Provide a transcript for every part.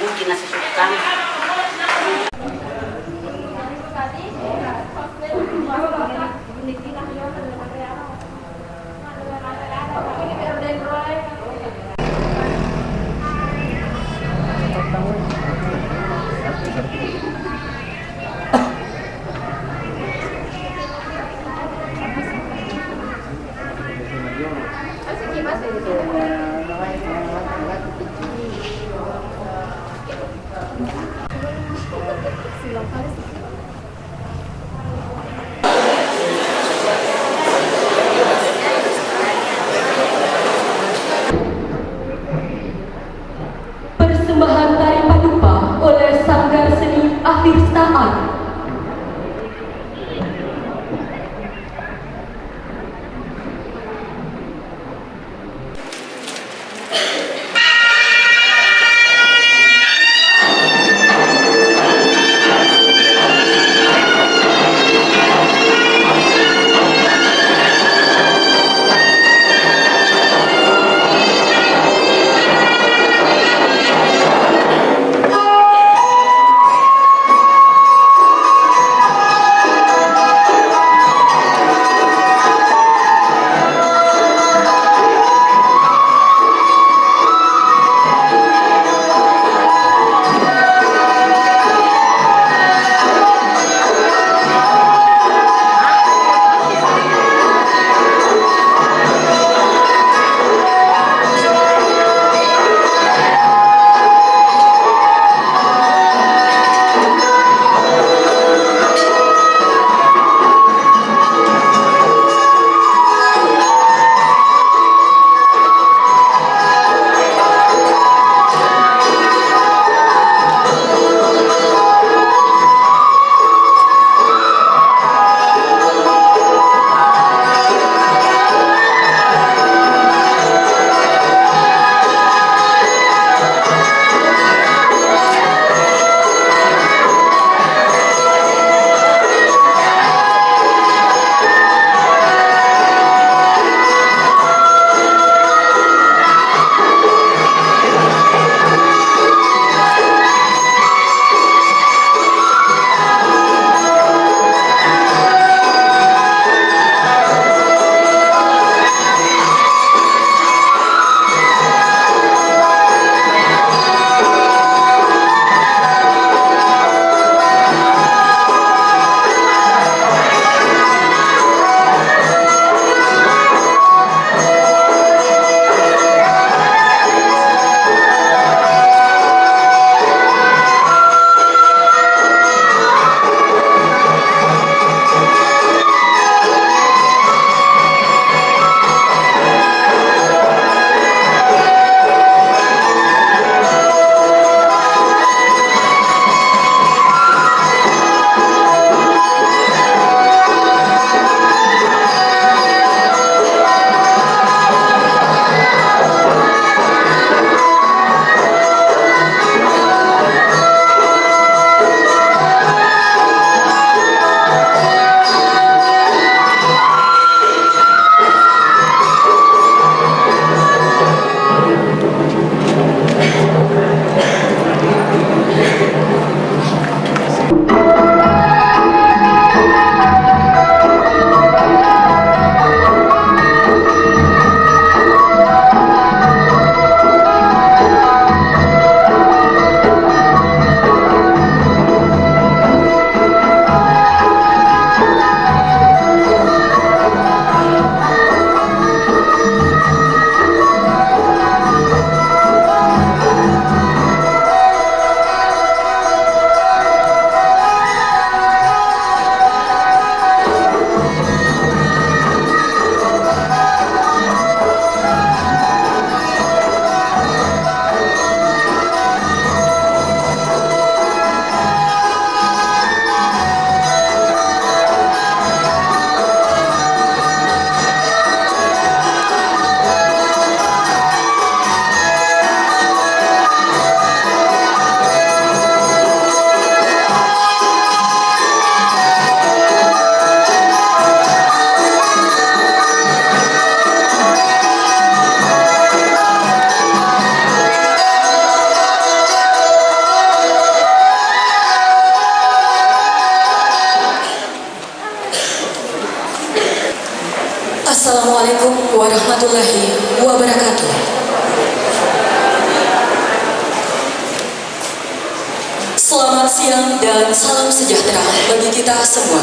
mungkin nasi sukang. Persembahan tari paduka warahmatullahi wabarakatuh. Selamat siang dan salam sejahtera bagi kita semua.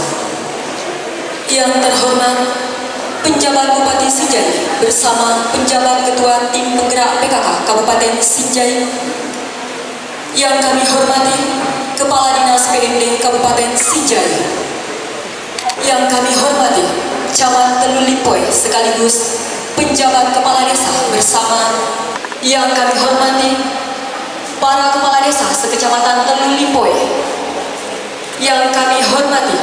Yang terhormat penjabat Bupati Sinjai bersama penjabat Ketua Tim Penggerak PKK Kabupaten Sinjai. Yang kami hormati Kepala Dinas PMD Kabupaten Sinjai. Yang kami hormati Camat Teluk Lipoi sekaligus penjabat kepala desa bersama. Yang kami hormati para kepala desa sekecamatan Teluk Lipoi. Yang kami hormati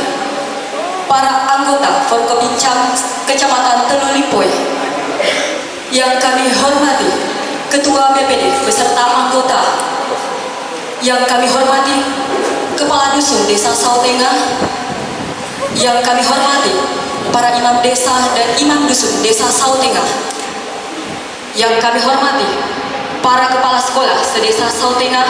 para anggota Forkopincam Kecamatan Teluk Lipoi. Yang kami hormati Ketua BPD beserta anggota. Yang kami hormati Kepala Dusun Desa Sautengah. Yang kami hormati para imam desa dan imam dusun Desa Sautengah. Yang kami hormati para kepala sekolah sedesa Sautengah.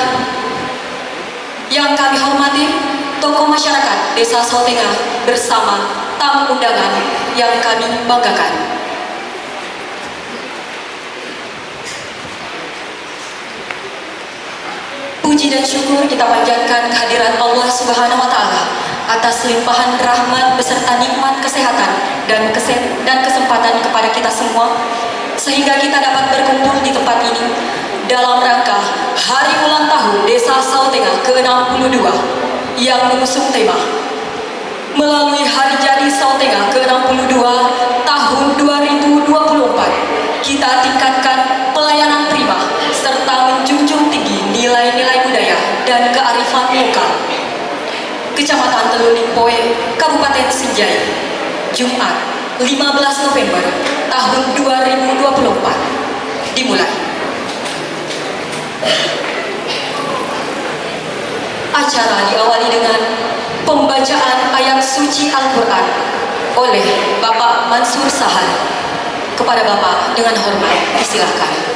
Yang kami hormati tokoh masyarakat Desa Sautengah bersama tamu undangan yang kami banggakan. Puji dan syukur kita panjatkan kehadiran Allah Subhanahu wa Ta'ala atas limpahan rahmat beserta nikmat kesehatan dan kesempatan kepada kita semua, sehingga kita dapat berkumpul di tempat ini dalam rangka Hari Ulang Tahun Desa Sautengah ke-62 yang mengusung tema melalui Hari Jadi Sautengah ke-62 tahun 2024, kita tingkatkan pelayanan prima serta menjunjung tinggi nilai-nilai budaya dan kearifan lokal. Kecamatan Teluk Lipoi, Kabupaten Sinjai, Jumat 15 November tahun 2024 dimulai. Acara diawali dengan pembacaan ayat suci Al-Quran oleh Bapak Mansur Sahal. Kepada Bapak dengan hormat disilakan.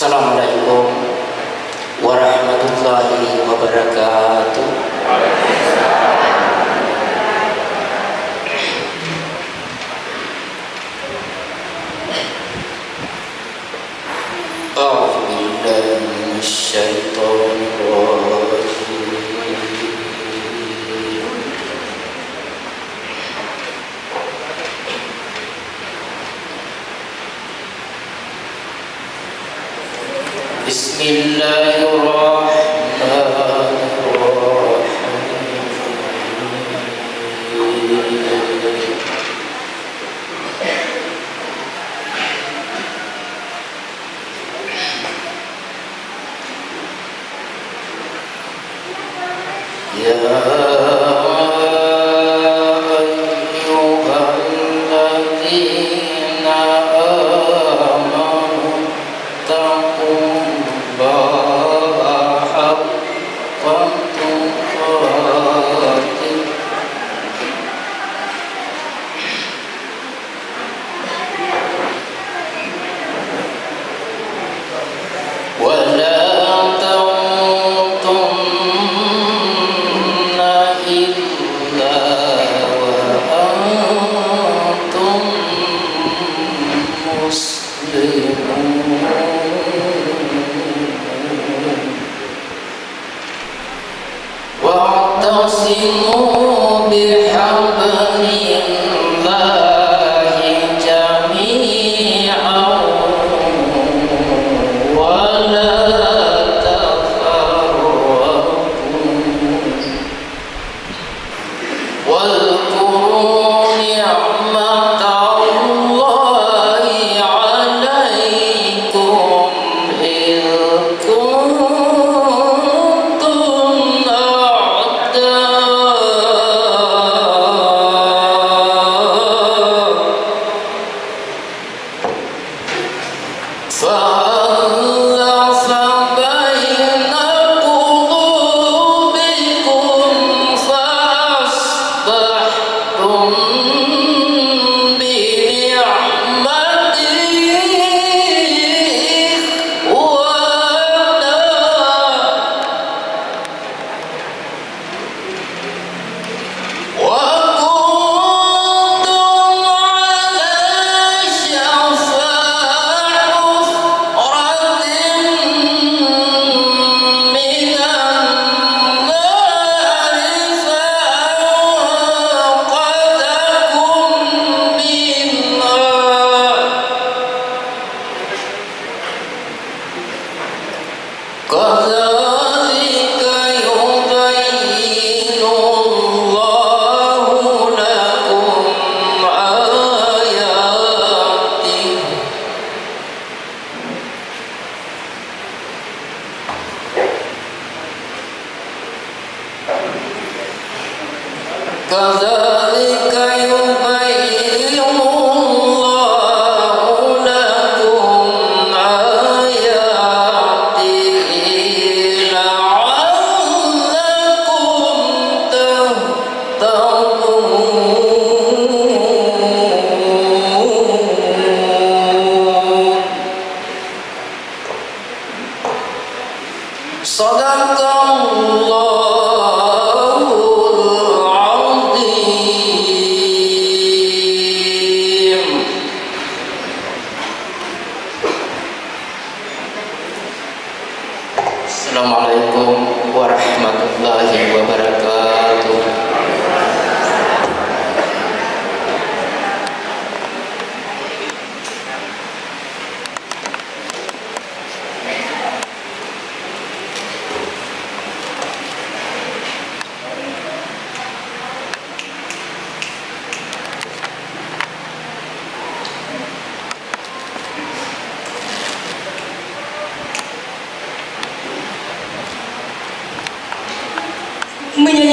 Assalamualaikum warahmatullahi wabarakatuh. A'udzu billahi minasyaitonir rajim. Bismillahirrahmanirrahim. Ya ayyuhalladzina amanu taqullaha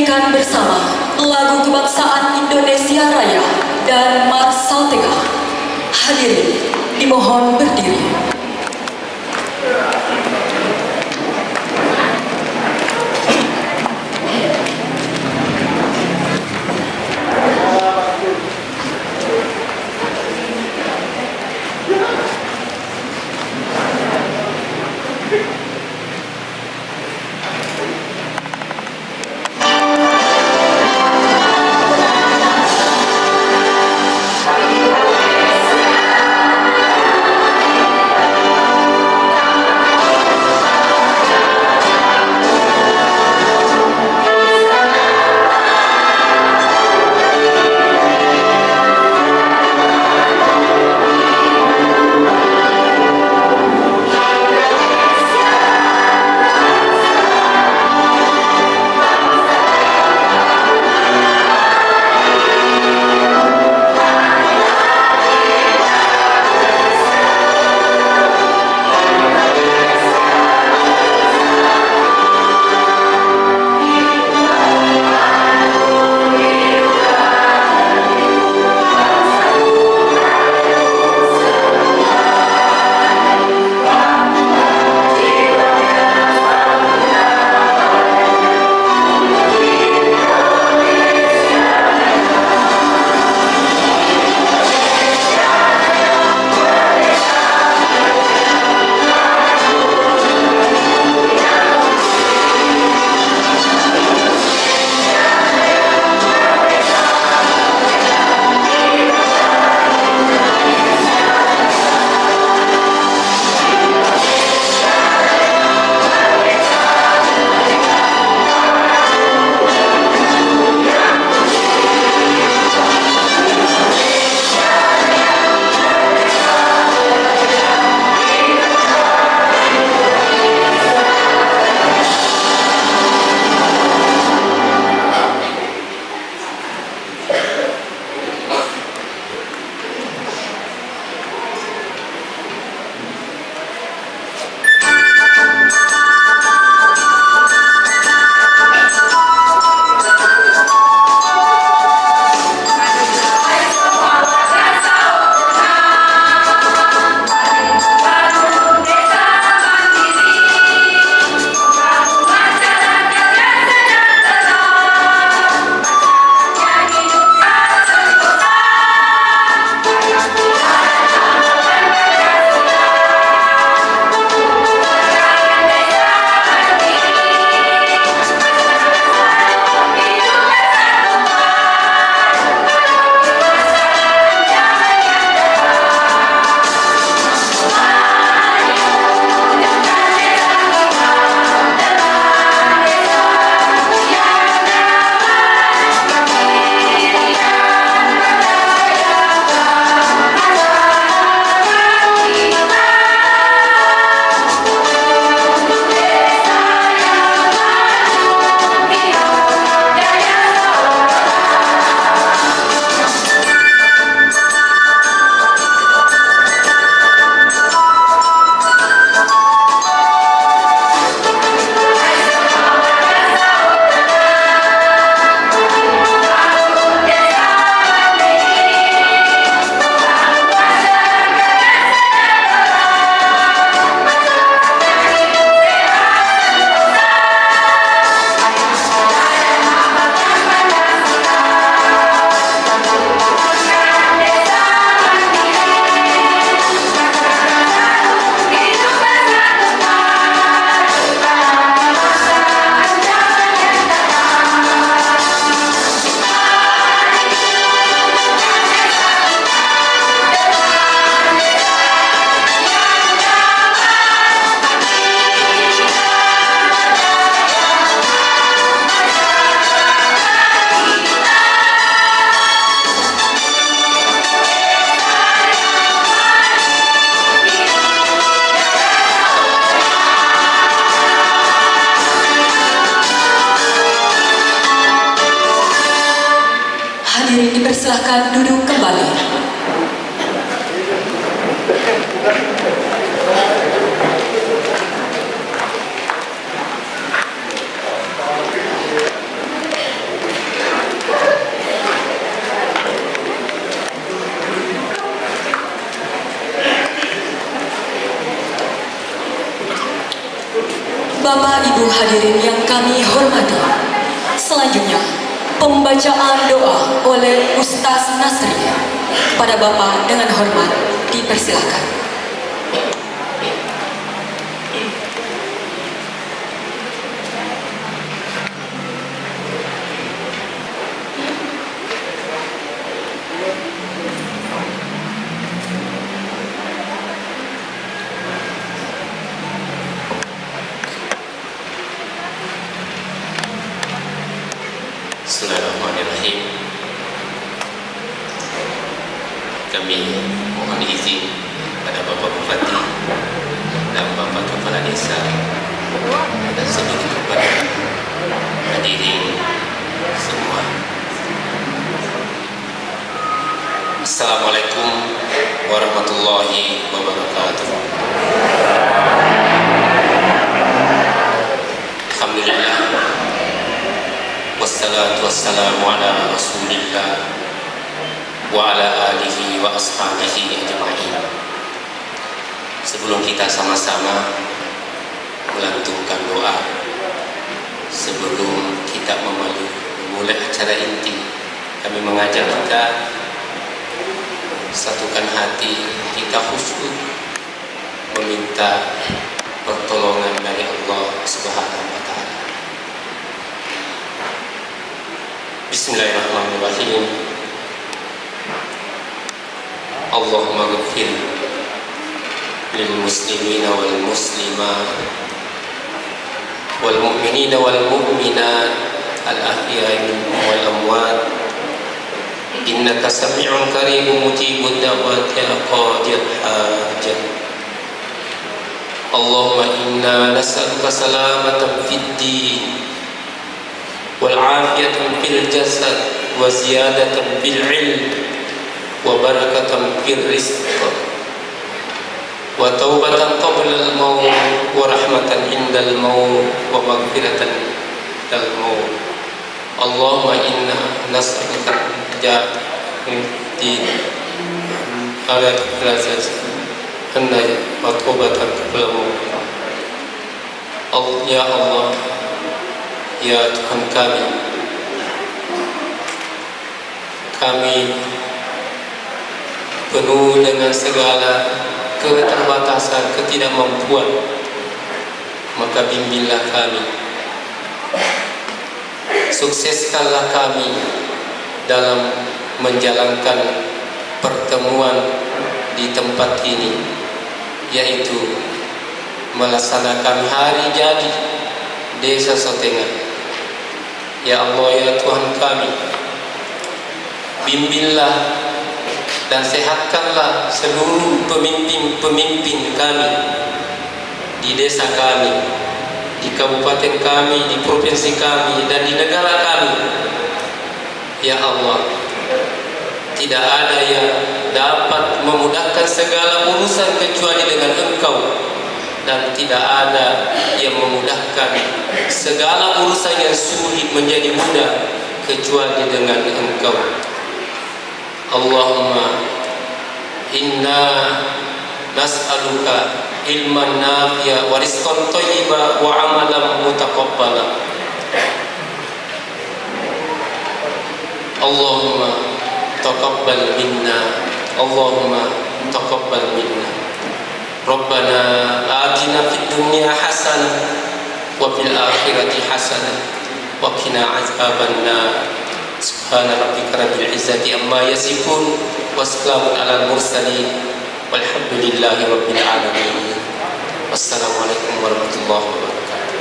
dinyanyikan bersama lagu kebangsaan Indonesia Raya dan Marsal Tengah. Hadirin dimohon berdiri. Dipersilahkan duduk kembali. hadirin yang kami hormati, selanjutnya pembacaan doa oleh Ustaz Nasri. Pada Bapak dengan hormat dipersilakan. Bismillahirrahmanirrahim. Kami mohon izin pada Bapak Bupati dan Bapak Kepala Desa dan seluruh kepada hadirin semua. Assalamualaikum warahmatullahi wabarakatuh. Alhamdulillah. Wassalatu wassalamu ala rasulillah wa ala alihi wa ashabihi ajma'in. Sebelum kita sama-sama melantunkan doa, sebelum kita memulai acara inti, kami mengajak kita satukan hati, kita khusyuk meminta pertolongan dari Allah Subhanahu wa taala. Bismillahirrahmanirrahim. Allahumma ghfir lil muslimina wal muslimat wal mu'minina wal mu'minat al ahya'i minhum wal amwat innaka sami'un qaribun mujibud da'wati ya qadil hajat. Allahumma inna nas'aluka salamatan fid din والعافية في الجسد وزيادة في العلم وبركة في الرزق وتوبة قبل الموت ورحمة عند الموت ومغفرة عند الموت. اللهم إنا نسألك النجاة من الدين على الرزق وتوبة قبل الموت. يا الله, ya Tuhan kami penuh dengan segala keterbatasan, ketidakmampuan, maka bimbinglah kami, sukseskanlah kami dalam menjalankan pertemuan di tempat ini, yaitu melaksanakan hari jadi Desa Sotengan. Ya Allah, ya Tuhan kami, bimbinglah dan sehatkanlah seluruh pemimpin-pemimpin kami di desa kami, di kabupaten kami, di provinsi kami, dan di negara kami. Ya Allah, tidak ada yang dapat memudahkan segala urusan kecuali dengan Engkau, dan tidak ada yang memudahkan segala urusan yang sulit menjadi mudah kecuali dengan Engkau. Allahumma inna nas'aluka ilman nafi'a wa rizqan thayyiba wa amalan mutaqabbala. Allahumma taqabbal minna, Allahumma taqabbal minna. Rabbana atina fid dunya hasanah wa fil akhirati hasanah wa qina azabannar. Subhana rabbika rabbil izzati amma yasifun wa salamun alal mursalin walhamdulillahi rabbil alamin. Wassalamualaikum warahmatullahi wabarakatuh.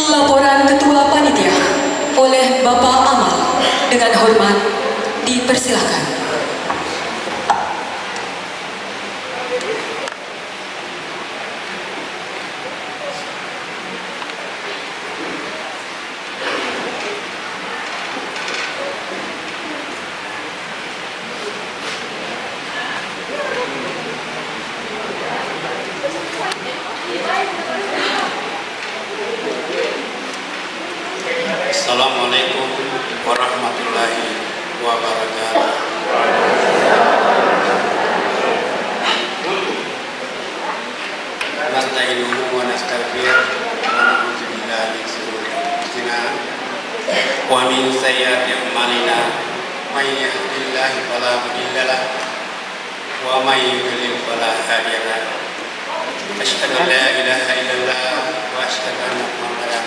Laporan Ketua Panitia oleh Bapak Amal dengan hormat dipersilakan. فلا مضل له ومن يضلل فلا هادي له أشهد أن لا إله إلا الله وأشهد أن محمدا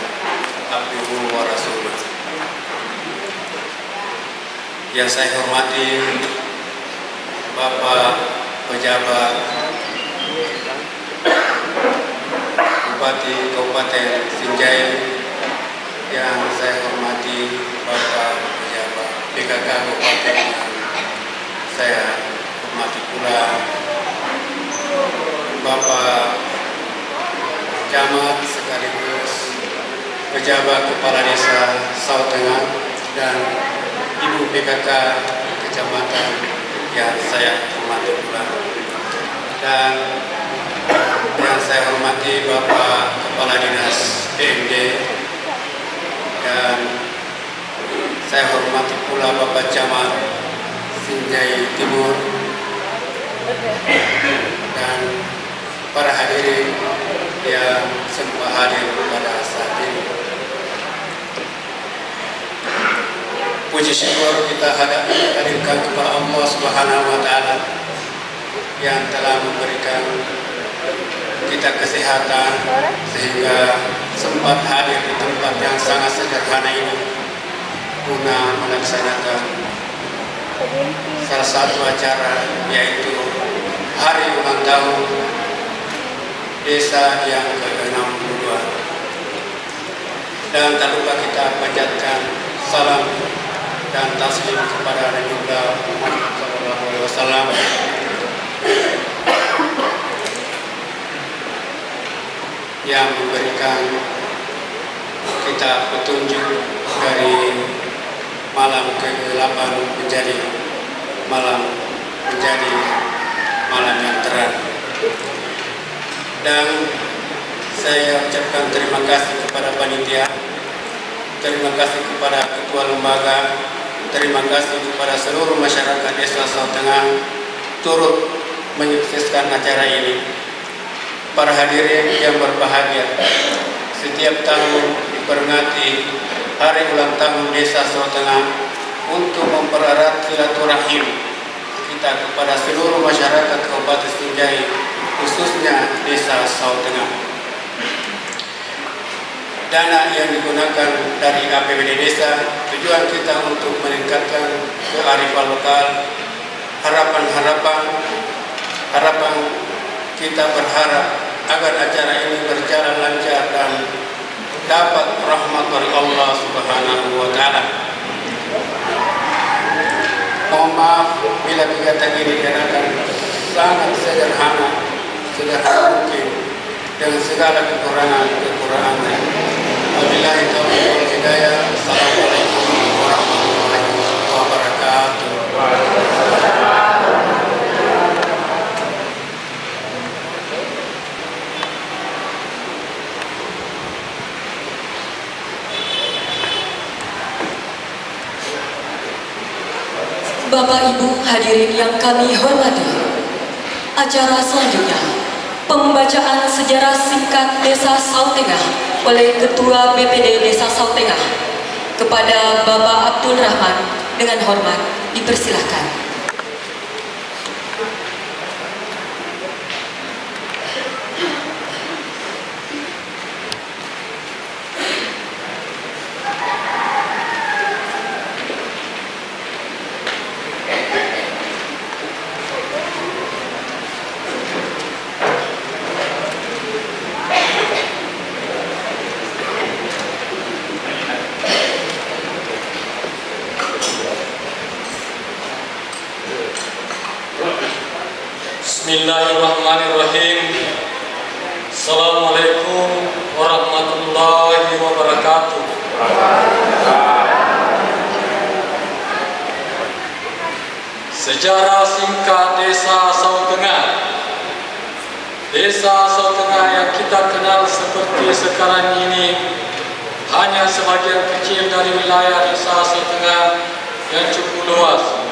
عبده ورسوله. Yang saya hormati Bapak pejabat Bupati Kabupaten Sinjai, yang saya hormati Bapak pejabat PKK Kabupaten, saya hormati pula Bapak Camat sekaligus pejabat Kepala Desa Sawo Tengah dan Ibu PKK Kecamatan yang saya hormati pula, dan yang saya hormati Bapak Kepala Dinas PMD, dan saya hormati pula Bapak Camat Sinjai Timur, dan para hadirin yang semua hadir pada saat ini. Puji syukur kita hadirkan kepada Allah Subhanahu wa Ta'ala yang telah memberikan kita kesehatan sehingga sempat hadir di tempat yang sangat sederhana ini guna melaksanakan salah satu acara, yaitu hari ulang tahun desa yang ke-62. Dan tak lupa kita panjatkan salam dan taslim kepada Nabi Muhammad SAW yang memberikan kita petunjuk dari malam ke-8 menjadi malam yang terang. Dan saya ucapkan terima kasih kepada panitia, terima kasih kepada ketua lembaga, terima kasih kepada seluruh masyarakat Desa Sawo Tengah turut menyukseskan acara ini. Para hadirin yang berbahagia, setiap tahun diperingati hari ulang tahun Desa Sawo Tengah untuk mempererat silaturahim kita kepada seluruh masyarakat Kabupaten Sinjai, khususnya Desa Sawo Tengah. Dana yang digunakan dari APBD desa, tujuan kita untuk meningkatkan kearifan lokal. Harapan kita berharap agar acara ini berjalan lancar dan dapat rahmat dari Allah Subhanahu wa Ta'ala. Mohon maaf bila kegiatan ini diadakan sangat sederhana mungkin dengan segala kekurangannya. Wabillahi taufiq wal hidayah. Assalamualaikum warahmatullahi wabarakatuh. Bapak Ibu hadirin yang kami hormati, acara selanjutnya pembacaan sejarah singkat Desa Sawo Tengah oleh Ketua BPD Desa Sawo Tengah. Kepada Bapak Abdul Rahman dengan hormat dipersilahkan. Bismillahirrahmanirrahim. Assalamualaikum warahmatullahi wabarakatuh. Sejarah singkat Desa Sawo Tengah. Desa Sawo Tengah yang kita kenal seperti sekarang ini hanya sebagian kecil dari wilayah Desa Sawo Tengah yang cukup luas.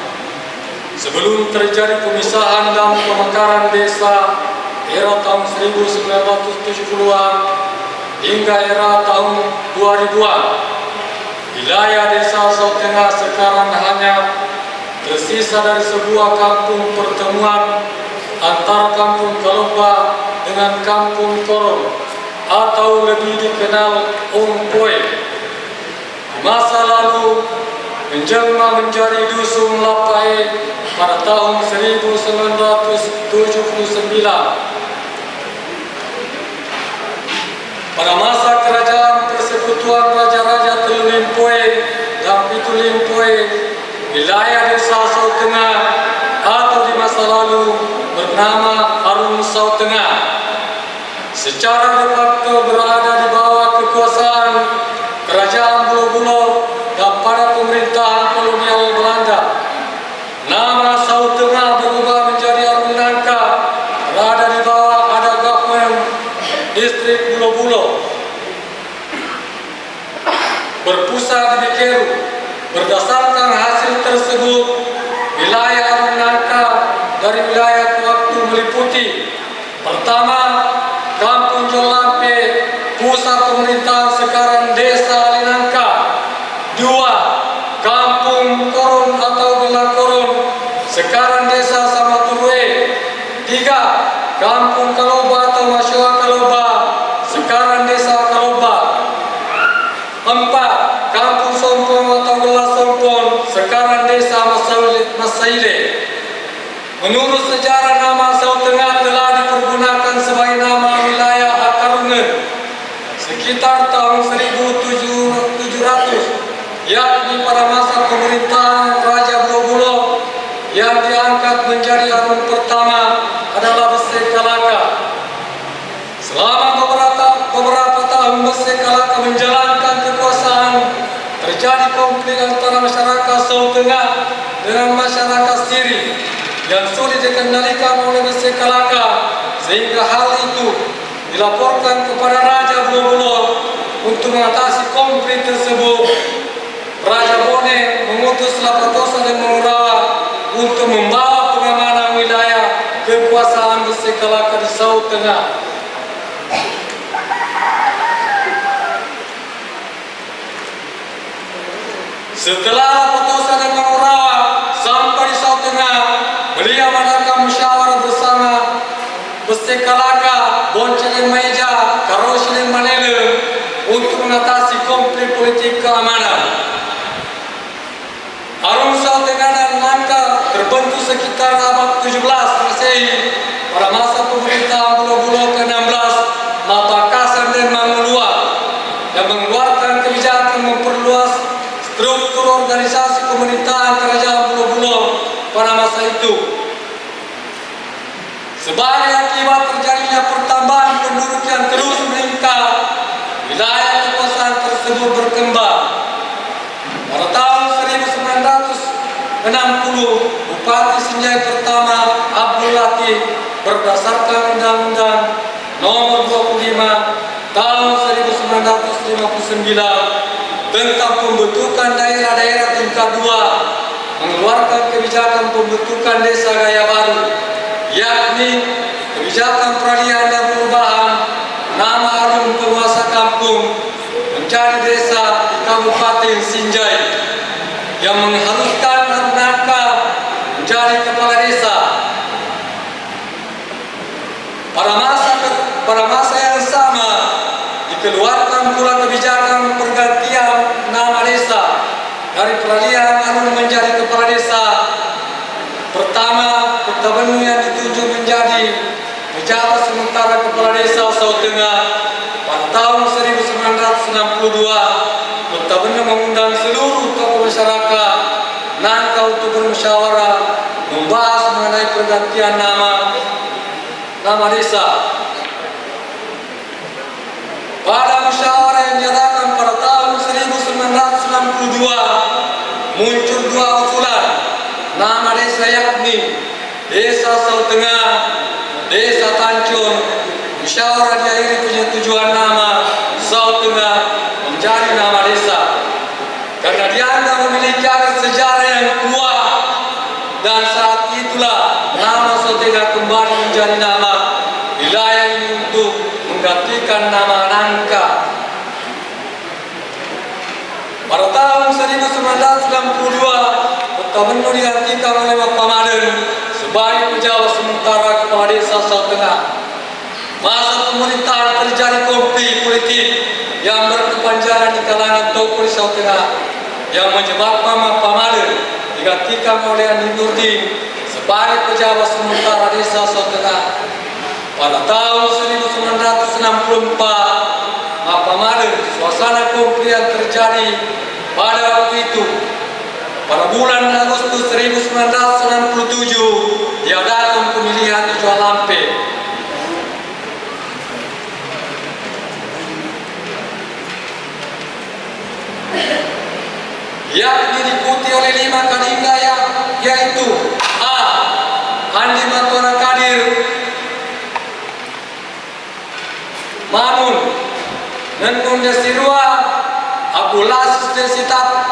Sebelum terjadi pemisahan dan pemekaran desa era tahun 1970-an hingga era tahun 2000-an, wilayah Desa Sawo Tengah sekarang hanya tersisa tersisa dari sebuah kampung pertemuan antara kampung Kaloba dengan kampung Koron atau lebih dikenal Ongpoe. Di masa lalu menjelma menjadi dusun Lapai pada tahun 1979. Pada masa kerajaan persekutuan Raja-Raja Telu Limpoe dan Pitu Limpoe, wilayah desa Sau Tengah atau di masa lalu bernama Arung Sau Tengah secara de facto berada di bawah kekuasaan Kerajaan Bulo-Bulo dan pada pemerintahan kolonial Belanda. Nama Sau Tengah berubah menjadi Arung Nangka, berada di bawah ada government distrik Bulo-Bulo, berpusat di Bikeru. Berdasarkan hasil tersebut, wilayah Arung Nangka dari wilayah waktu meliputi: pertama, Kampung Jolampe, pusat pemerintahan sekarang Desa Alinangka; dua, Kampung Koron atau Belah Koron, sekarang Desa Samaturue; tiga, Kampung Kaloba atau Masyoa Kaloba, sekarang Desa Kaloba; empat, Kampung Sompong atau Belah Sompong, sekarang Desa Masaile. Menurut sejarah, nama Sau Tengah telah dipergunakan sebagai nama wilayah Akarungan sekitar tahun 1700, yakni pada masa pemerintahan Raja Bulo-Bulo. Yang diangkat menjadi Arung pertama adalah Bese Kalaka. Selama beberapa tahun Bese Kalaka menjalankan kekuasaan, terjadi konflik antara masyarakat Sau Tengah dengan masyarakat Siri yang sulit dikendalikan oleh Bese Kalaka, sehingga hal itu dilaporkan kepada Raja Bulo-Bulo. Untuk mengatasi konflik tersebut, Raja Bone mengutus Lapatosa dan Mangurawa untuk membawa pengamanan wilayah kekuasaan Bese Kalaka di Sau Tengah. Setelah Lapatosa dan Mangurawa sampai di Sau Tengah, beliau mengadakan musyawarah bersama Bese Kalaka, Bonceng dan Meja, Karosi dan Manele untuk mengatasi konflik politik keamanan. Arung Sau Tengah dan Nangka terbentuk sekitar abad 17 Masehi pada masa pemerintahan Bulo-Bulo ke-16 Mapakasan dan Mangulua, yang mengeluarkan kebijakan memperluas struktur organisasi pemerintahan Kerajaan Bulo-Bulo pada masa itu. Sebagai akibat terjadinya pertambahan penduduk yang terus meningkat, wilayah kekuasaan tersebut berkembang. Pada tahun 1960, Bupati Sinjai pertama Abdul Latif berdasarkan Undang-Undang Nomor 25 Tahun 1959 tentang pembentukan daerah-daerah tingkat 2 mengeluarkan kebijakan pembentukan desa gaya baru, yakni kebijakan peralihan dan perubahan nama Arung penguasa kampung menjadi desa di Kabupaten Sinjai, yang mengharuskan Arung Nangka menjadi kepala desa. Pada masa yang sama dikeluarkan pula kebijakan pergantian nama desa dari peralihan Arung menjadi kepala desa. Pertama, Kertabenu yang ditunjuk menjadi pejabat sementara kepala desa Sau Tengah pada tahun 1962. Kertabenu mengundang seluruh tokoh masyarakat Nangka untuk bermusyawarah membahas mengenai pergantian nama desa. Pada musyawarah yang diadakan pada tahun 1962 muncul dua usulan nama desa, yakni Desa Sau Tengah, Desa Tancun. Musyawarah diakhiri penyetujuan nama Sau Tengah menjadi nama desa karena dianggap memiliki sejarah yang kuat, dan saat itulah nama Sau Tengah kembali menjadi nama wilayah ini untuk menggantikan nama Nangka. Pada tahun 1992, atau menu digantikan oleh Bapak Pamaden sebagai pejabat sementara Kepala Desa Saut Tengah. Masa pemerintahan terjadi konflik politik yang berkepanjangan di kalangan tokoh di Saut Tengah yang menyebabkan Bapak Pamaden digantikan oleh Andi Nurdin sebagai pejabat sementara Desa Saut Tengah. Pada tahun 1964, Bapak Pamaden, suasana konflik yang terjadi pada waktu itu. Pada bulan Agustus 1997 diadakan pemilihan di Jualampe. Yakni diikuti oleh 5 kadinda yaitu A. Andi Matuara Kadir, Mamun Nenun Desirua, Abdul Aziz Desitaba,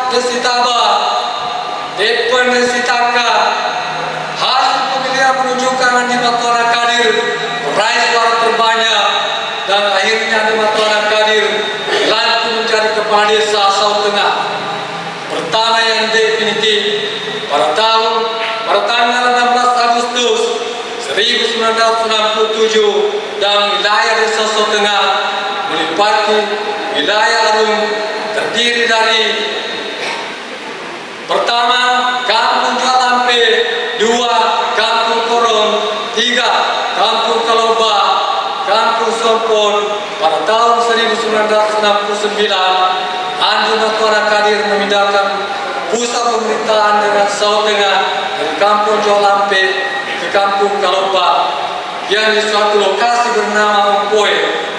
Depan Desitaka. Hasil pemilihan menunjukkan Andi Matuara Kadir meraih suara terbanyak dan akhirnya Andi Matuara Kadir dilantik menjadi Kepala Desa Saut Tengah pertama yang definitif pada tanggal 16 Agustus 1967 dan wilayah Desa Saut Tengah meliputi wilayah Arung terdiri dari pertama Kampung Jualampe, 2 Kampung Korong, 3 Kampung Kaloba, Kampung Sompon. Pada tahun 1969 Andi Matuara Kadir memindahkan pusat pemerintahan dengan Saut Tengah dari Kampung Jualampe ke Kampung Kaloba yang di suatu lokasi bernama Ompoe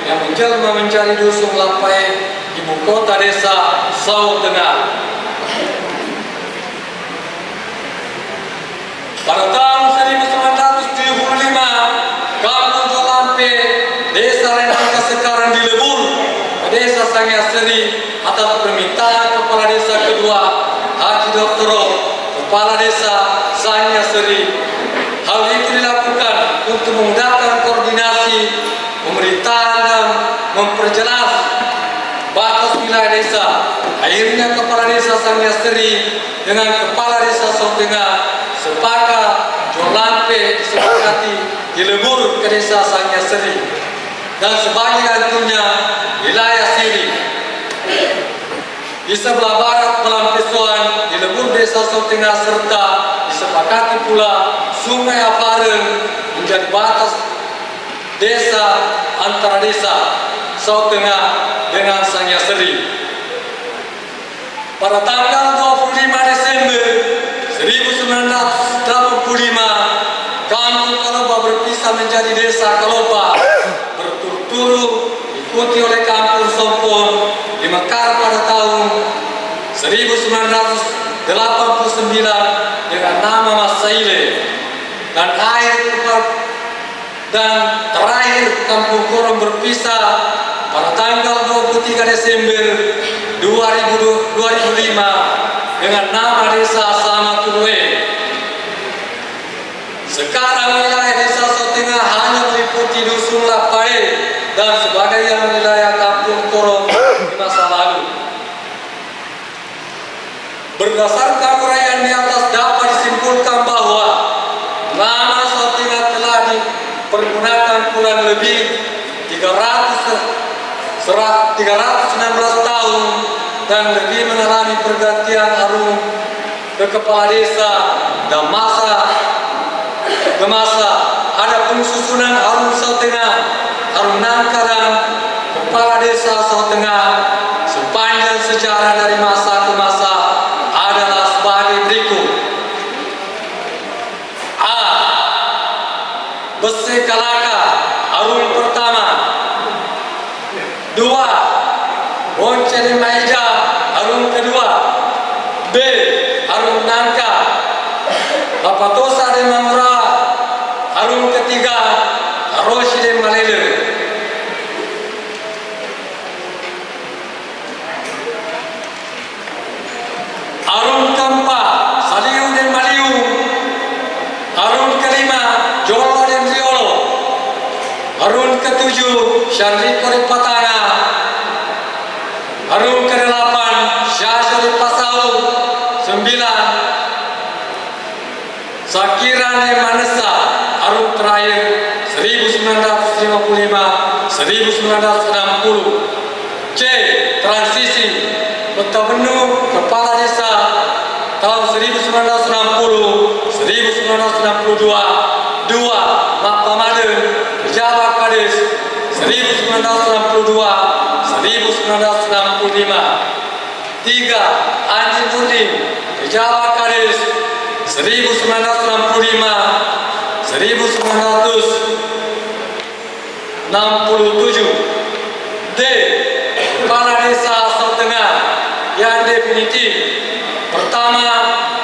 yang menjelma menjadi dusun Lapai, ibu kota Desa Saut Tengah. Pada tahun 1975, Kampung Jualampe, Desa Renangka sekarang dilebur ke Desa Sangyasari atas permintaan Kepala Desa kedua, Haji Doktoro, Kepala Desa Sangyasari. Hal itu dilakukan untuk memudahkan koordinasi pemerintahan dan memperjelas batas wilayah desa. Akhirnya Kepala Desa Sangyasari dengan Kepala Desa Saut Tengah sepakat Jualampe disepakati dilebur ke Desa Sangyasari dan sebagai gantinya wilayah Siri. Di sebelah barat Pelampisoan dilebur Desa Saut Tengah serta disepakati pula Sungai Apareng menjadi batas desa antara Desa Saut Tengah dengan Sangyasari. Pada tanggal 25 Desember 1985, Kampung Kaloba berpisah menjadi Desa Kaloba, berturut-turut diikuti oleh Kampung Sompon dimekar pada tahun 1989 dengan nama Mas Saile dan terakhir Kampung Korong berpisah pada tanggal 23 Desember 2005 dengan nama Desa Samatulue. Sekarang wilayah Desa Saut Tengah hanya meliputi dusun Lapai dan sebagian wilayah Kampung Korong di masa lalu. Berdasarkan uraian di atas dapat disimpulkan bahwa nama Saut Tengah telah dipergunakan kurang lebih 316 tahun dan lebih mengalami pergantian Arung ke Kepala Desa dan masa ke masa. Adapun susunan Arung Saut Tengah, Arung Nangka dan Kepala Desa Saut Tengah sepanjang sejarah dari masa ke masa adalah sebagai berikut. A. Besi Kalaka, Arung pertama. 2. Bonceng Maija, Arung kedua. B. Arung Nangka. Lapatosa de Mamura, Arung ketiga. Aroshi de Malele. Arung keempat, Saliu de Maliu. Arung kelima, Jolo de Riolo. Arung ketujuh, Syariko de Patana. Arung ke-8, Syahsyah di Pasau. 9, Parkiran Manesa Harum terakhir 1955-1960. C. Transisi Kota Benu Kepala Desa tahun 1960-1962. 2. Mak Pamaden Pejabat Kades 1962-1965. 3. Anji Murdin Pejabat Kades 1965-1967. D. Kepala Desa Asal Tengah yang definitif. Pertama,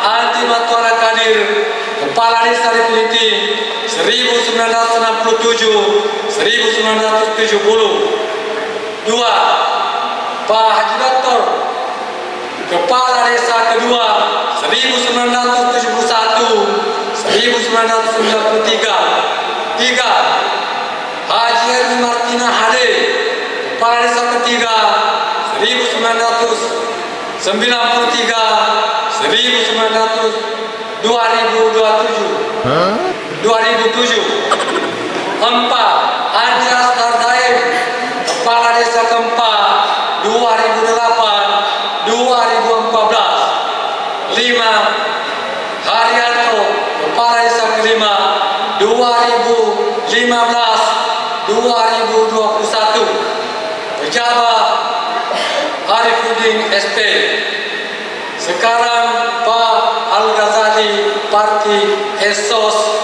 Anti Matuara Kadir Kepala Desa definitif 1967-1970. 2. Pak Haji Doktor Kepala Desa kedua 1971-1993. 3. Haji Erni Martina Hade Kepala Desa ketiga 1993-2027. 4. Haji Astar Daim Kepala Desa keempat 2008-2014. 5. Haryanto Kepala Desa kelima 2015-2021. Pejabat Arifuddin SP. Sekarang Pak Al-Ghazali Parti Esos.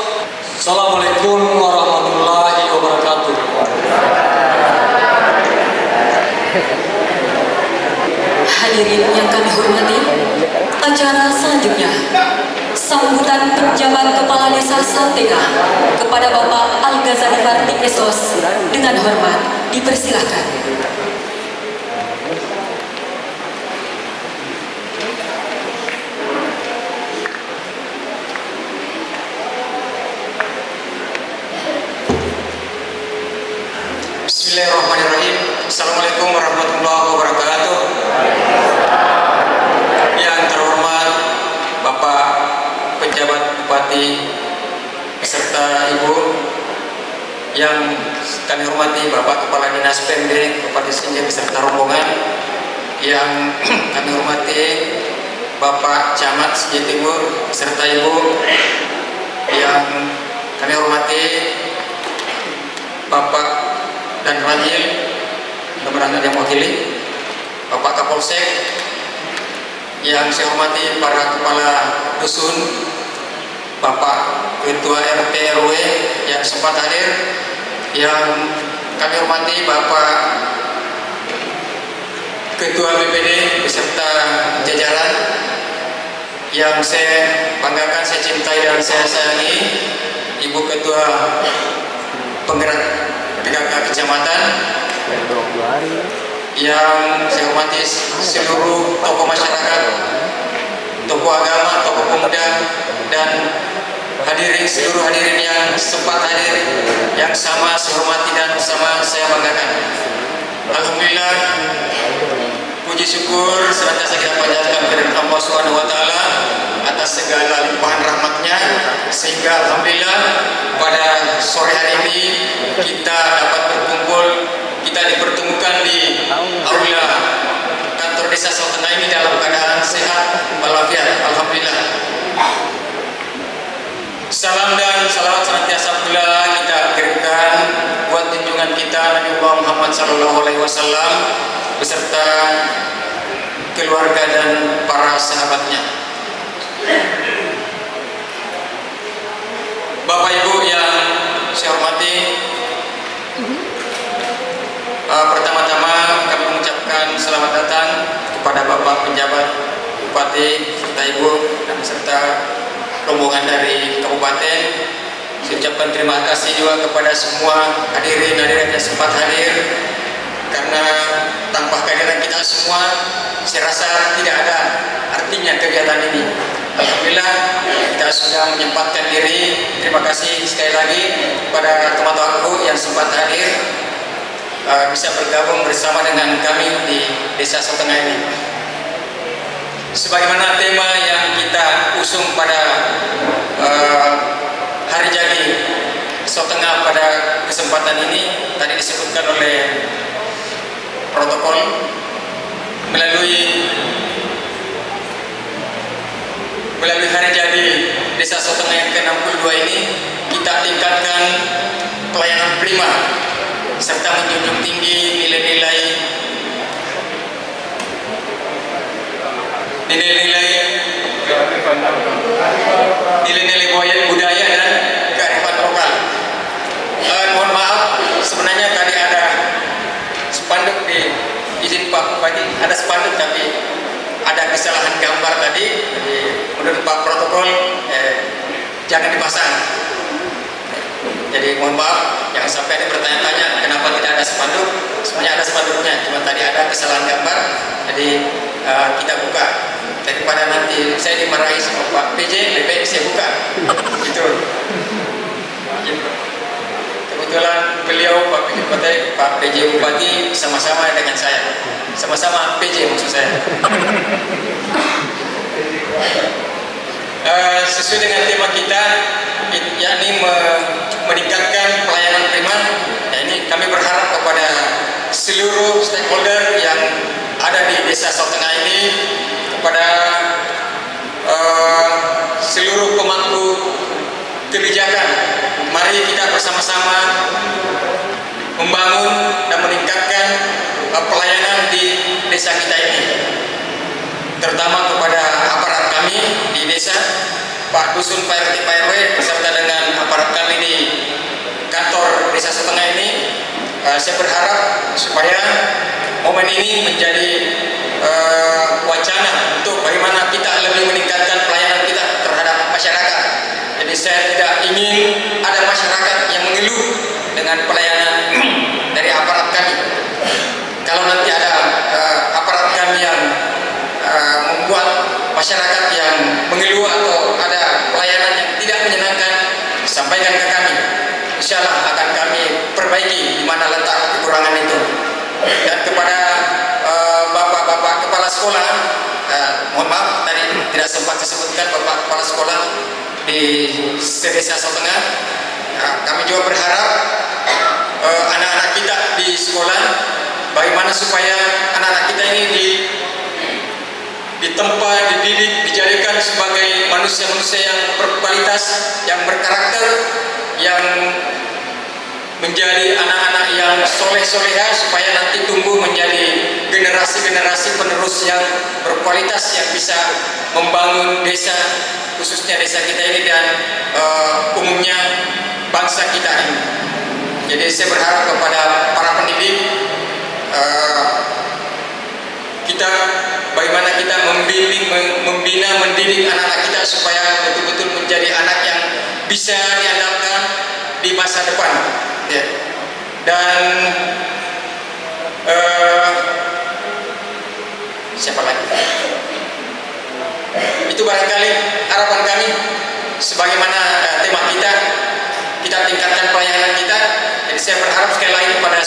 Assalamualaikum warahmatullahi wabarakatuh. Hadirin yang kami hormati, acara selanjutnya sambutan penjabat Kepala Desa Saltengah kepada Bapak Al-Ghazali Parti Esos dengan hormat dipersilahkan. Bismillahirrahmanirrahim. Assalamualaikum warahmatullahi wabarakatuh. Yang terhormat Bapak Pejabat Bupati beserta Ibu, yang kami hormati Bapak Kepala Dinas PMD Kabupaten Senja beserta rombongan, yang kami hormati Bapak Camat Senja Timur beserta Ibu, yang kami hormati Bapak dan Ranjil Kemenangan yang mewakili, Bapak Kapolsek, yang saya hormati para kepala dusun, Bapak Ketua RT RW yang sempat hadir, yang kami hormati Bapak Ketua BPD beserta jajaran, yang saya banggakan, saya cintai dan saya sayangi, Ibu Ketua Penggerak PKK Kecamatan, yang saya hormati seluruh tokoh masyarakat, tokoh agama, tokoh pemuda, dan seluruh hadirin yang sempat hadir, yang sama saya hormati dan sama saya banggakan. Alhamdulillah, puji syukur senantiasa kita panjatkan kepada Allah Subhanahu wa taala atas segala limpahan rahmatnya, sehingga alhamdulillah pada sore hari ini kita dapat berkumpul, kita dipertemukan di aula kantor desa Saltengah ini dalam keadaan sehat walafiat. Alhamdulillah. Salam dan salawat senantiasa pula kita kirimkan buat junjungan kita Nabi Muhammad SAW beserta keluarga dan para sahabatnya. Bapak Ibu yang saya hormati, pertama-tama kami mengucapkan selamat datang kepada Bapak Penjabat Bupati serta Ibu dan serta rombongan dari Kabupaten. Saya ucapkan terima kasih juga kepada semua hadirin yang sempat hadir, karena tanpa kehadiran kita semua saya rasa tidak ada artinya kegiatan ini. Alhamdulillah kita sudah menyempatkan diri. Terima kasih sekali lagi kepada teman-temanku yang sempat hadir, bisa bergabung bersama dengan kami di Desa Saltengah ini. sebagaimana tema yang kita usung pada hari jadi Sotengah pada kesempatan ini, tadi disebutkan oleh protokol, melalui hari jadi Desa Sotengah yang ke-62 ini, kita tingkatkan pelayanan prima serta menjunjung tinggi nilai-nilai budaya dan kearifan lokal. Mohon maaf, sebenarnya tadi ada spanduk di izin Pak Bupati, ada spanduk tapi ada kesalahan gambar tadi. Jadi menurut Pak Protokol jangan dipasang. Jadi mohon maaf, jangan sampai ada bertanya-tanya kenapa tidak ada spanduk. Sebenarnya ada spanduknya, cuma tadi ada kesalahan gambar. Jadi kita buka. Daripada nanti saya dimarahi sama Pak PJ, lebih baik saya buka. Gitu. Kebetulan beliau Pak PJ Bupati sama-sama dengan saya, sama-sama PJ maksud saya. Sesuai dengan tema kita, yakni meningkatkan pelayanan prima. Nah, ini kami berharap kepada seluruh stakeholder yang ada di Desa Sotengah ini, kepada seluruh pemangku kebijakan, mari kita bersama-sama membangun dan meningkatkan pelayanan di desa kita ini, terutama kepada aparat kami di desa, Pak Dusun, Pak RT, Pak RW, beserta dengan aparat kami di kantor Desa Sotengah ini. Saya berharap supaya momen ini menjadi wacana untuk bagaimana kita lebih meningkatkan pelayanan kita terhadap masyarakat. Jadi saya tidak ingin ada masyarakat yang mengeluh dengan pelayanan dari aparat kami. Kalau nanti ada aparat kami yang membuat masyarakat yang mengeluh atau ada pelayanan yang tidak menyenangkan, sampaikan ke kami. Insya Allah akan kami perbaiki di mana letak kekurangan itu. Dan kepada bapak-bapak kepala sekolah, mohon maaf tadi tidak sempat disebutkan bapak kepala sekolah di Desa Sotengah. Kami juga berharap anak-anak kita di sekolah, bagaimana supaya anak-anak kita ini ditempa, dididik, dijadikan sebagai manusia-manusia yang berkualitas, yang berkarakter, yang menjadi anak-anak yang soleh-soleha, supaya nanti tumbuh menjadi generasi-generasi penerus yang berkualitas, yang bisa membangun desa, khususnya desa kita ini dan umumnya bangsa kita ini. Jadi saya berharap kepada para pendidik, kita bagaimana kita membimbing, membina, mendidik anak-anak kita supaya betul-betul menjadi anak yang bisa diandalkan di masa depan, ya. Dan siapa lagi? Itu barangkali harapan kami, sebagaimana tema kita tingkatkan pelayanan kita. Jadi saya berharap sekali lagi kepada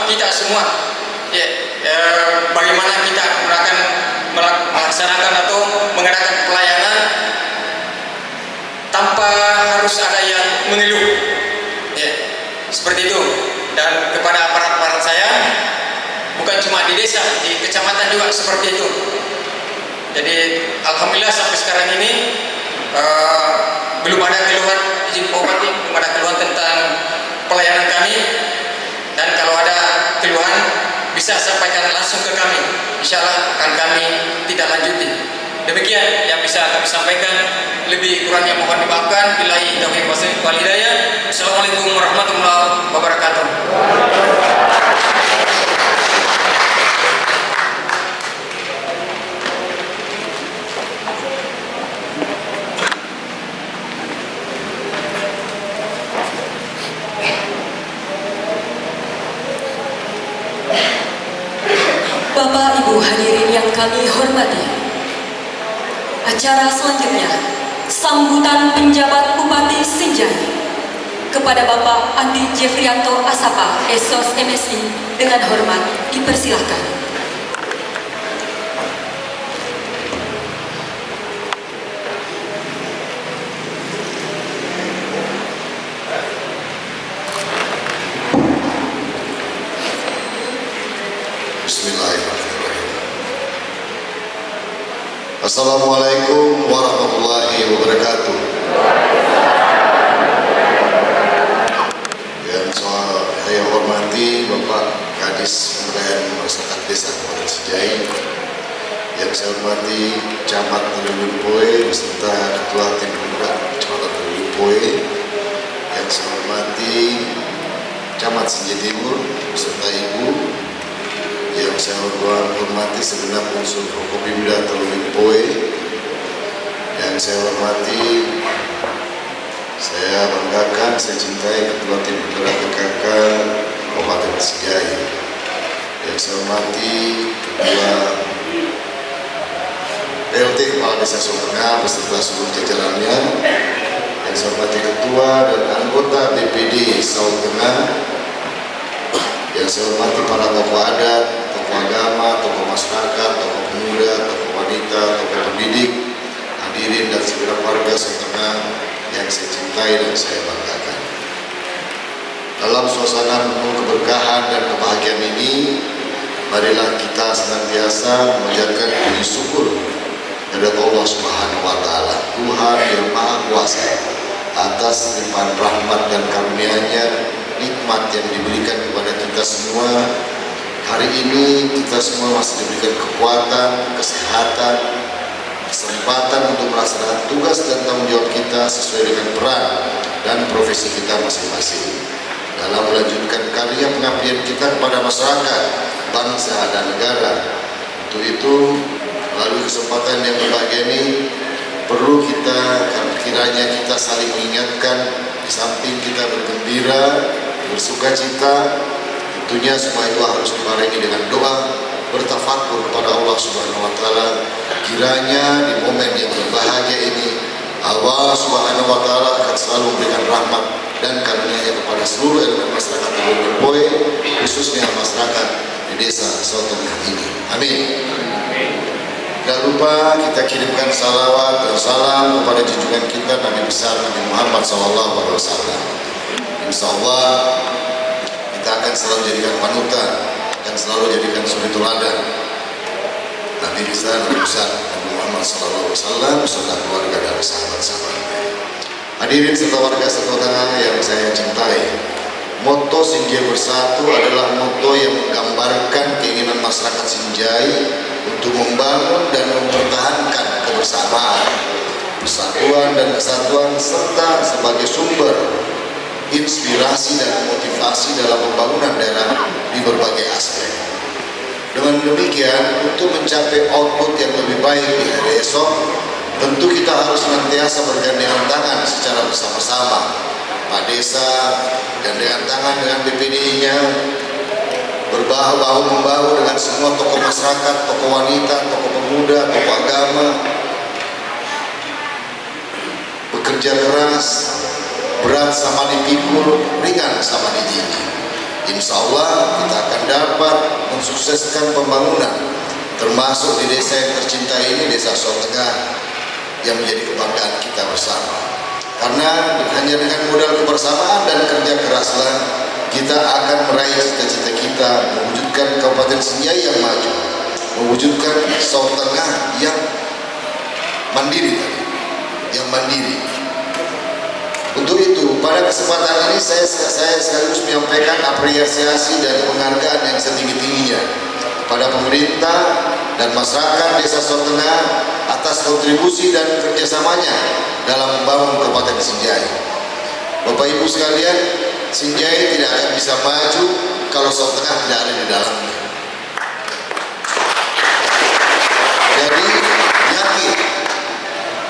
kita semua, ya, bagaimana kita melaksanakan atau mengadakan pelayanan tanpa harus ada yang mengeluh, ya, seperti itu. Dan kepada aparat-aparat saya, bukan cuma di desa, di kecamatan juga seperti itu. Jadi alhamdulillah sampai sekarang ini belum ada keluhan, izin Pak Bupati, belum ada keluhan tentang pelayanan kami. Dan kalau ada keluhan bisa sampaikan langsung ke kami, insya Allah akan kami tidak lanjuti. Demikian yang bisa kami sampaikan, lebih kurangnya mohon dimaafkan. Billahi taufiq wal hidayah. Assalamualaikum warahmatullahi wabarakatuh. Bapak Ibu hadirin yang kami hormati, acara selanjutnya sambutan penjabat Bupati Sinjai kepada Bapak Andi Jeffrianto Asapa, Esos MSI, dengan hormat dipersilahkan. Assalamualaikum warahmatullahi wabarakatuh. Yang saya hormati Bapak Kadis Pemberdayaan Masyarakat Desa Kabupaten Sejai, yang saya hormati Camat Telulumpoe beserta Ketua Tim Penggerak Kecamatan Telulumpoe, yang saya hormati Camat Sinjai Timur beserta Ibu, yang saya hormati segenap unsur Forkopimda Telulumpoe, yang saya hormati, saya banggakan, saya cintai Ketua Tim Penggerak PKK Kabupaten Sejai, yang saya hormati Ketua PLT Kepala Desa Sotengah beserta seluruh jajarannya, yang saya hormati Ketua dan anggota BPD Sotengah, yang saya hormati para tokoh adat, tokoh agama, tokoh masyarakat, tokoh pemuda, tokoh wanita, tokoh pendidik, hadirin dan segenap warga Sotengah yang saya cintai dan saya banggakan. Dalam suasana penuh keberkahan dan kebahagiaan ini, marilah kita senantiasa menjadikan puji syukur kepada Allah Subhanahu wa Ta'ala, Tuhan yang Maha Kuasa, atas limpahan rahmat dan karunia-Nya, nikmat yang diberikan kepada kita semua. Hari ini kita semua masih diberikan kekuatan, kesehatan, kesempatan untuk melaksanakan tugas dan tanggung jawab kita sesuai dengan peran dan profesi kita masing-masing dalam melanjutkan karya pengabdian kita kepada masyarakat, bangsa dan negara. Untuk itu, melalui kesempatan yang berbahagia ini, perlu kiranya kita saling mengingatkan, di samping kita bergembira, bersuka cita, tentunya semua itu harus dibarengi dengan doa, bertafakur kepada Allah Subhanahu wa Ta'ala. Kiranya di momen yang berbahagia ini, Allah Subhanahu wa Ta'ala akan selalu memberikan rahmat dan karunia-Nya kepada seluruh elemen masyarakat Telulumpoe, khususnya masyarakat di desa Sotengah ini. Amin. Jangan lupa kita kirimkan salawat dan salam kepada junjungan kita Nabi besar Nabi Muhammad SAW. Insya Allah kita akan selalu jadikan panutan dan selalu jadikan suri teladan Nabi besar Nabi Muhammad SAW beserta keluarga dan sahabat-sahabatnya. Hadirin serta warga Sotengah yang saya cintai, moto Sinjai Bersatu adalah moto yang menggambarkan keinginan masyarakat Sinjai untuk membangun dan mempertahankan kebersamaan, persatuan dan kesatuan, serta sebagai sumber inspirasi dan motivasi dalam pembangunan daerah di berbagai aspek. Dengan demikian, untuk mencapai output yang lebih baik di hari esok, tentu kita harus senantiasa bergandengan tangan secara bersama-sama, Pak Desa gandengan tangan dengan BPD-nya, berbahu-membahu dengan semua tokoh masyarakat, tokoh wanita, tokoh pemuda, tokoh agama, bekerja keras, berat sama dipikul, ringan sama dijinjing. Insya Allah kita akan dapat mensukseskan pembangunan, termasuk di desa yang tercinta ini, Desa Sotengah, yang menjadi kebanggaan kita bersama. Karena hanya dengan modal kebersamaan dan kerja keraslah kita akan meraih cita-cita kita, mewujudkan Kabupaten Sinjai yang maju, mewujudkan Sotengah yang mandiri, Untuk itu, pada kesempatan ini saya sekaligus menyampaikan apresiasi dan penghargaan yang setinggi-tingginya pada pemerintah dan masyarakat Desa Sotengah atas kontribusi dan kerjasamanya dalam membangun Kabupaten Sinjai. Bapak Ibu sekalian, Sinjai tidak akan bisa maju kalau Sotengah tidak ada di dalamnya. Jadi yakin,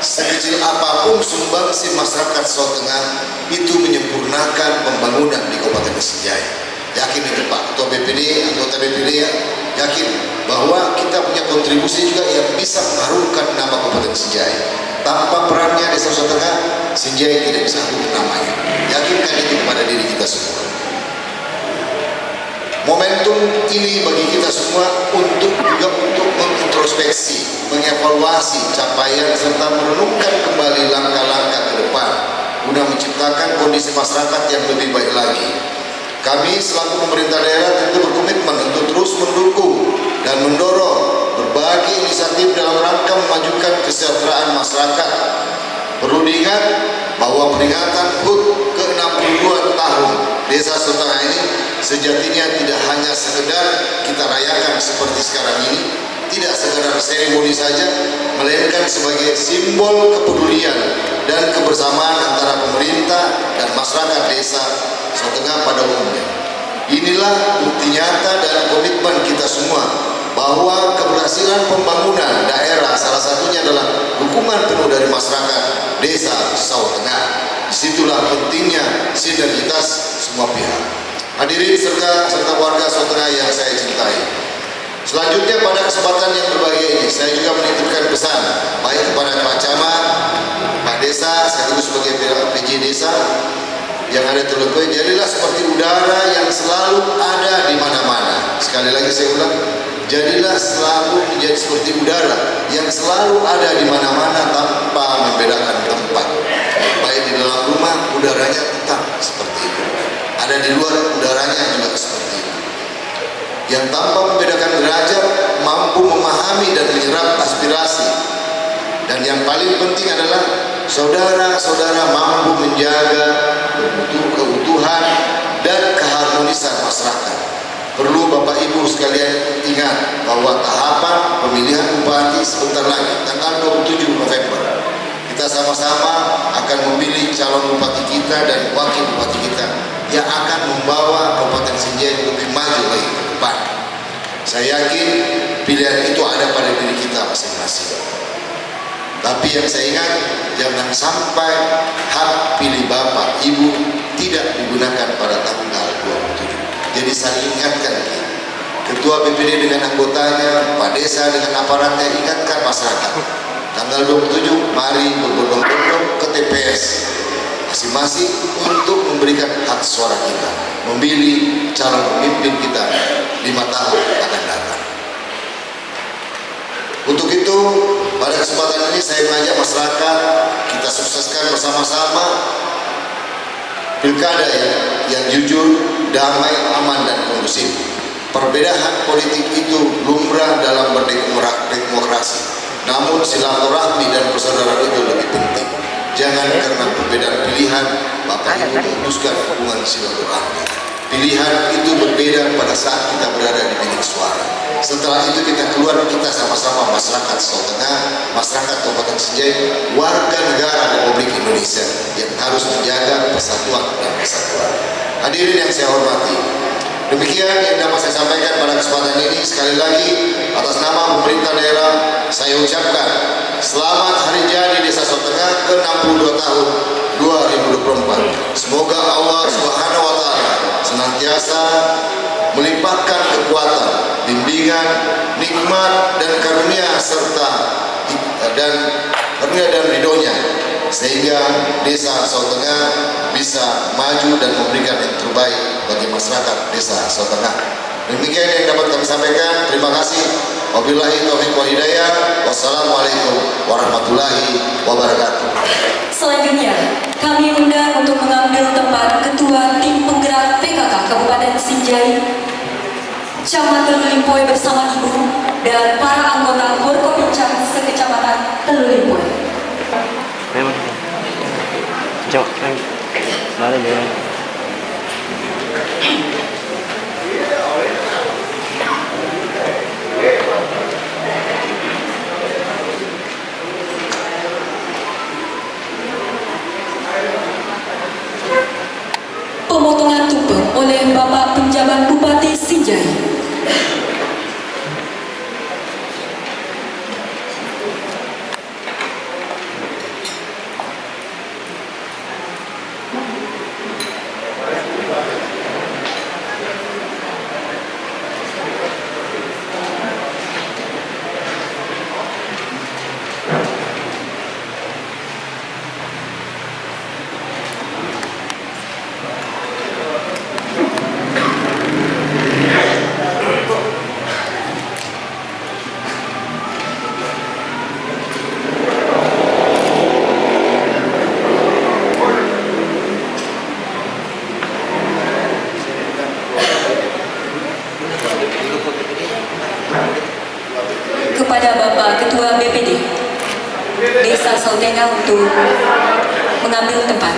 sekecil apapun sumbangsi masyarakat Sotengah itu menyempurnakan pembangunan di Kabupaten Sinjai. Yakin itu Pak Ketua BPD, anggota BPD, yakin bahwa kita punya kontribusi juga yang bisa mengharumkan nama Kabupaten Sinjai. Tanpa perannya Desa Sotengah, Sinjai tidak bisa harum namanya. Yakinkan itu kepada diri kita semua. Momentum ini bagi kita semua untuk mengintrospeksi, mengevaluasi capaian serta merenungkan kembali langkah-langkah ke depan guna menciptakan kondisi masyarakat yang lebih baik lagi. Kami selaku pemerintah daerah tentu berkomitmen untuk terus mendukung dan mendorong berbagai berbagai inisiatif dalam rangka memajukan kesejahteraan masyarakat. Perlu diingat bahwa peringatan HUT ke-62 tahun Desa Sotengah ini sejatinya tidak hanya sekedar kita rayakan seperti sekarang ini, tidak sekedar seremoni saja, melainkan sebagai simbol kepedulian dan kebersamaan antara pemerintah dan masyarakat Desa Sotengah pada umumnya. Inilah bukti nyata dan komitmen kita semua bahwa keberhasilan pembangunan daerah salah satunya adalah dukungan penuh dari masyarakat Desa Sotengah. Disitulah pentingnya sinergitas semua pihak. Hadirin serta warga Sotengah yang saya cintai. Selanjutnya pada kesempatan yang berbahagia ini saya juga menitipkan pesan baik kepada Pak Camat, Pak Desa sekaligus sebagai PJ Desa yang ada terlebih, jadilah seperti udara yang selalu ada di mana-mana. Sekali lagi saya ulang, jadilah selalu menjadi seperti udara yang selalu ada di mana-mana tanpa membedakan tempat. Baik di dalam rumah udaranya tetap seperti itu, ada di luar udaranya juga seperti itu. Yang tanpa membedakan derajat mampu memahami dan menyerap aspirasi. Dan yang paling penting adalah saudara-saudara mampu menjaga keutuhan dan keharmonisan masyarakat. Perlu Bapak Ibu sekalian ingat bahwa tahapan pemilihan bupati sebentar lagi, tanggal 27 November. Kita sama-sama akan memilih calon bupati kita dan wakil bupati kita yang akan membawa Kabupaten Sinjai lebih maju lagi ke depan. Saya yakin pilihan itu ada pada diri kita masing-masing. Tapi yang saya ingat, jangan sampai hak pilih Bapak Ibu tidak digunakan pada tanggal 27. Jadi saya ingatkan Ketua BPD dengan anggotanya, Pak Desa dengan aparatnya, ingatkan masyarakat. Tanggal 27 mari berbondong-bondong ke TPS masing-masing untuk memberikan hak suara kita, memilih calon pemimpin kita 5 tahun akan datang. Untuk itu pada kesempatan ini saya mengajak masyarakat kita sukseskan bersama-sama pilkada yang jujur, damai, aman dan kondusif. Perbedaan politik itu lumrah dalam berdemokrasi. Namun silaturahmi dan persaudaraan itu lebih penting. Jangan karena perbedaan pilihan Bapak Ibu memutuskan hubungan silaturahmi. Pilihan itu berbeda pada saat kita berada di bilik suara. Setelah itu kita keluar, kita sama-sama masyarakat Sotengah, masyarakat Kabupaten Sinjai, warga negara Republik Indonesia yang harus menjaga persatuan dan kesatuan. Hadirin yang saya hormati, demikian yang dapat saya sampaikan pada kesempatan ini. Sekali lagi atas nama pemerintah daerah saya ucapkan selamat hari jadi Desa Sotengah ke-62 tahun 2024. Semoga Allah Subhanahu wa taala senantiasa melimpahkan kekuatan, bimbingan, nikmat dan karunia serta ridhonya sehingga Desa Sotengah bisa maju dan memberikan yang terbaik bagi masyarakat Desa Sotengah. Demikian yang dapat kami sampaikan. Terima kasih. Wabillahi taufiq wal hidayah. Wassalamualaikum warahmatullahi wabarakatuh. Selanjutnya, kami undang untuk mengambil tempat Ketua Tim Penggerak PKK Kabupaten Sinjai, Camat Telulimpoy bersama Ibu dan para anggota Forkopincang sekecamatan Telulimpoy. Pemotongan tumpeng oleh Bapak Penjabat Bupati Sinjai. Sautengah untuk mengambil tempat.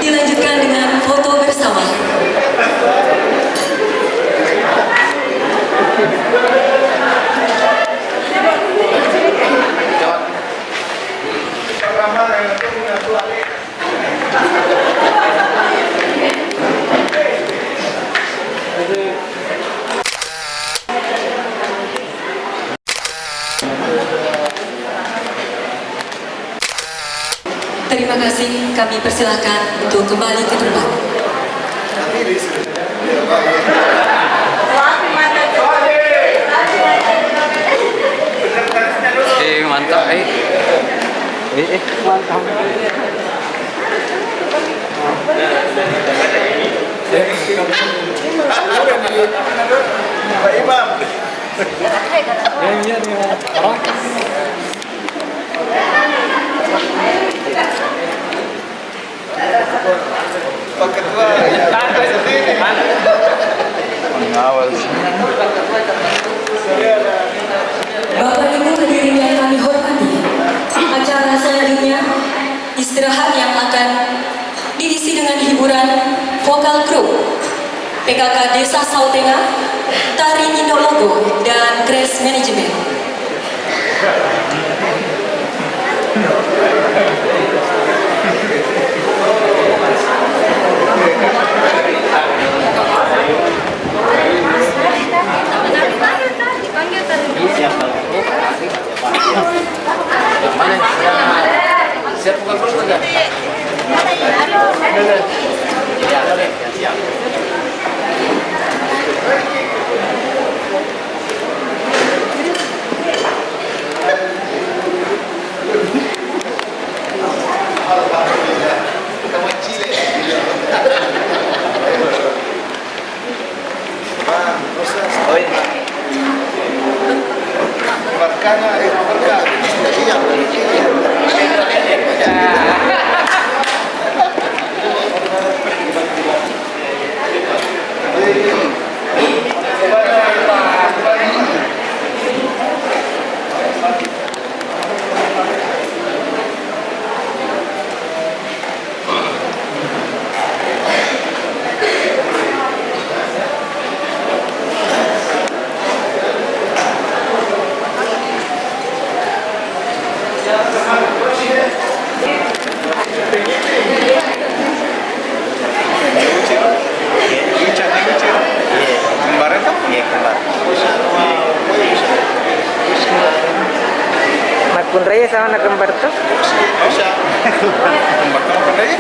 Dilanjutkan dengan foto bersama. Terima kasih, kami persilahkan untuk kembali ke tempat. Mantap, mantap. Pak Imam. Pak Ketua, mengawal. Bapak Ibu hadirin yang kami hormati, acara selanjutnya istirahat yang akan diisi dengan hiburan vokal grup PKK Desa Sautengah, Tari Indologo, dan Crash Management. Siap buka perut enggak? Siap. Kun Raya sama nak kembar tuh. Kembar kamu kan lagi?